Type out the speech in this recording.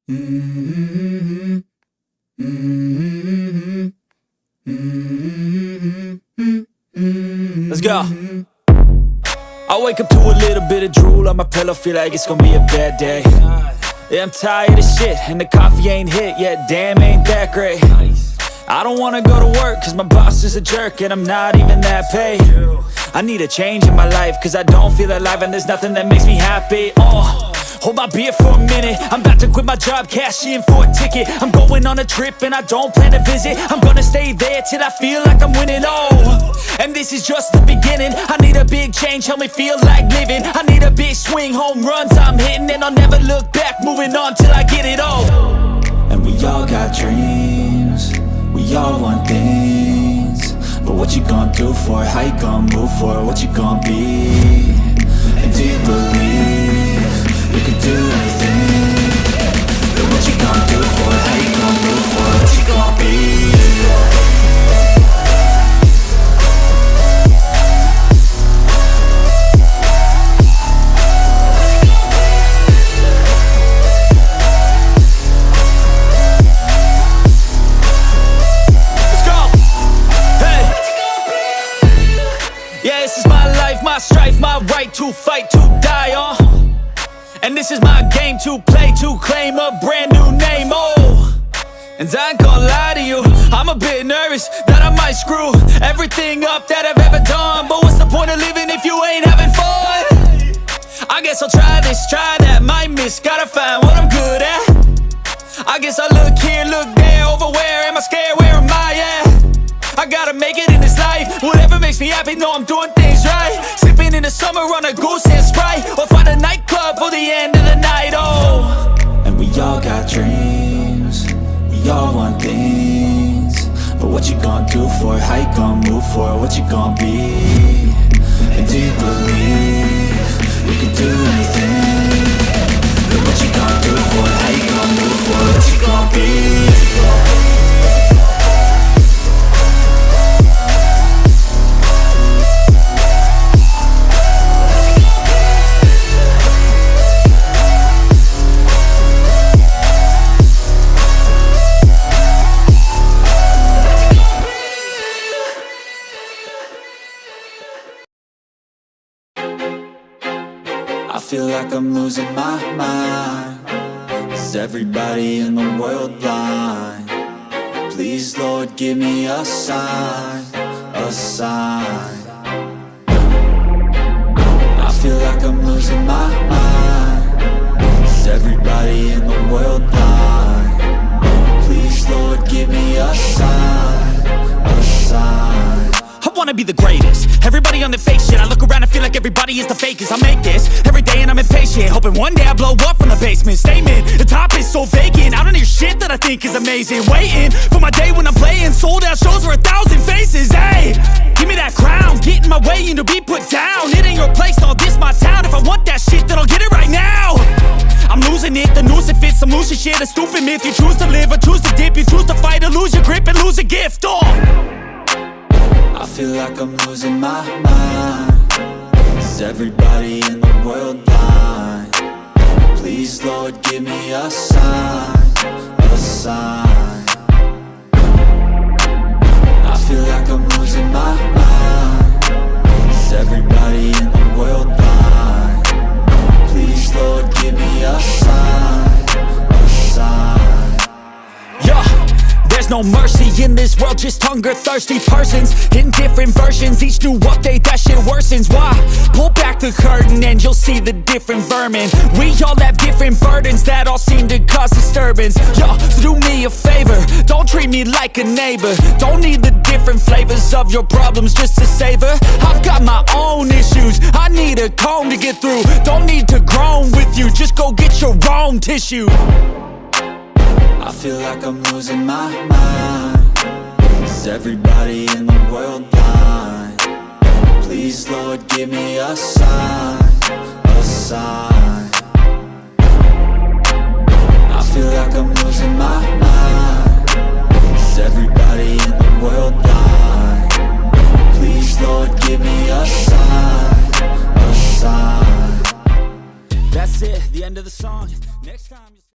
Let's go. I wake up to a little bit of drool on my pillow, feel like it's gonna be a bad day. Yeah, I'm tired of shit, and the coffee ain't hit yet, damn, ain't that great. I don't wanna go to work, cause my boss is a jerk, and I'm not even that paid. I need a change in my life, cause I don't feel alive, and there's nothing that makes me happy. Hold my beer for a minute, I'm about to quit my job, cash in for a ticket. I'm going on a trip and I don't plan to visit. I'm gonna stay there till I feel like I'm winning, and this is just the beginning. I need a big change, help me feel like living. I need a big swing, home runs I'm hitting, and I'll never look back, moving on till I get it all. And we all got dreams, we all want things, but what you gonna do for it? How you gonna move for it? What you gonna be? And do you believe you can do anything? But what you gonna do for it? How you gonna move for it? What you gonna be? Let's go! Hey! Yeah, this is my life, my strife, my right to fight, to die on. And this is my game to play, to claim a brand new name, And I ain't gonna lie to you, I'm a bit nervous that I might screw everything up that I've ever done. But what's the point of living if you ain't having fun? I guess I'll try this, try that, might miss, gotta find what I'm good at. I guess I look here, look there, over where am I scared, where am I at? I gotta make it in this life, whatever makes me happy, know I'm doing things right. Sipping in the summer on a goose and Sprite, or find a nightclub for the end of the night, And we all got dreams, we all want things, but what you gonna do for it? How you gonna move for it? What you gonna be? And do you believe you can do anything? But what you gonna do for it? How you gonna move for it? What you gonna be? I feel like I'm losing my mind. Is everybody in the world blind? Please, Lord, give me a sign, a sign. I feel like I'm losing my mind. Is everybody in the world blind? Please, Lord, give me a sign, a sign. I wanna be the greatest. Everybody on the fake shit. I look around and feel like everybody is the fakest. I make this every day and I'm impatient, hoping one day I blow up from the basement. Statement, the top is so vacant, I don't hear shit that I think is amazing. Waiting for my day when I'm playing sold out shows for 1,000 faces. Hey, give me that crown, get in my way and to be put down. It ain't your place, all this my town. If I want that shit, then I'll get it right now. I'm losing it, the noose it fits, I'm losing shit. A stupid myth, you choose to live or choose to dip. You choose to fight or lose your grip and lose a gift. I feel like I'm losing my mind. Is everybody in the world blind? Please, Lord, give me a sign, a sign. I feel like I'm losing my mind. Is everybody in the world blind? Please, Lord, give me a sign, a sign. Yeah. There's no mercy in this world, just hunger-thirsty persons in different versions, each new update, that shit worsens. Why? Pull back the curtain and you'll see the different vermin. We all have different burdens that all seem to cause disturbance. Yo, so do me a favor, don't treat me like a neighbor. Don't need the different flavors of your problems just to savor. I've got my own issues, I need a comb to get through. Don't need to groan with you, just go get your own tissue. I feel like I'm losing my mind. Is everybody in the world blind? Please, Lord, give me a sign, a sign. I feel like I'm losing my mind. Is everybody in the world blind? Please, Lord, give me a sign, a sign. That's it, the end of the song. Next time